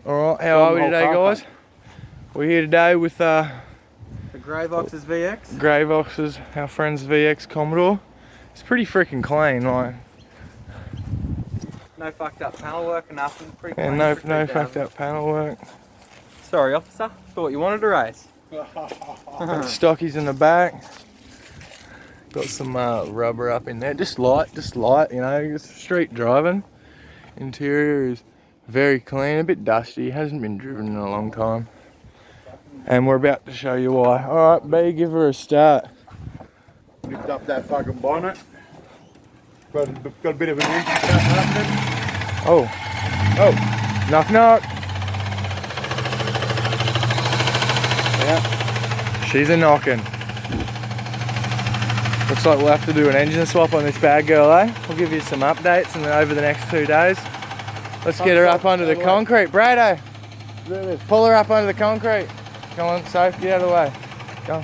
Alright, how are we today, guys? We're here today with the Gravox's VX. Gravox's, our friend's VX Commodore. It's pretty freaking clean, like. No fucked up panel work or nothing. Pretty Yeah, clean. no fucked up panel work. Sorry, officer. Thought you wanted a race. Stockies in the back. Got some rubber up in there. Just light, you know, just street driving. Interior is very clean, a bit dusty, hasn't been driven in a long time. And we're about to show you why. Alright, B, give her a start. Lift up that fucking bonnet. Got a bit of an engine stuff happening. Oh, knock knock. Yeah, she's a knocking. Looks like we'll have to do an engine swap on this bad girl, eh? We'll give you some updates over the next 2 days. Let's get her up onto the concrete. Brado, pull her up onto the concrete. Come on, Soph, get out of the way. Go.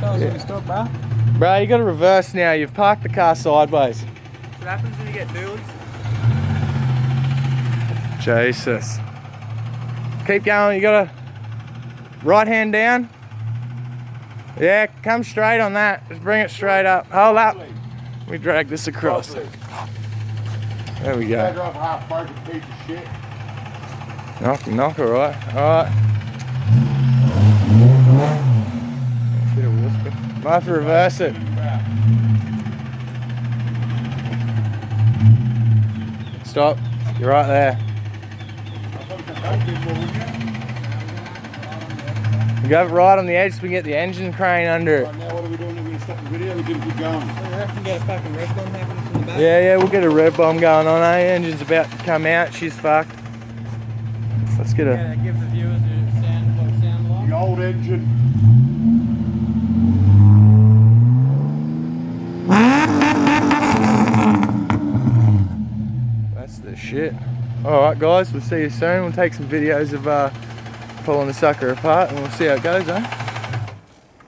Tell us when to stop, bro. Bro, you got to reverse now. You've parked the car sideways. What happens when you get duals? Jesus. Keep going. You got to right hand down. Yeah, come straight on that. Just bring it straight up. Hold up. We drag this across. There we go. Off a half-broken piece of shit. Knock, alright. Alright. Bit of wheel spin. Might have to reverse it. Stop. You're right there. Go right on the edge so we can get the engine crane under it. Right, now what are we doing? We're going to stop the video, we're going to keep going. I reckon get a fucking rev bomb happening from the back. Yeah, we'll get a rev bomb going on, eh? Engine's about to come out, she's fucked. Let's get Yeah, give the viewers a sound, what it sound like. The old engine. That's the shit. Alright guys, we'll see you soon. We'll take some videos of pulling the sucker apart and we'll see how it goes, eh?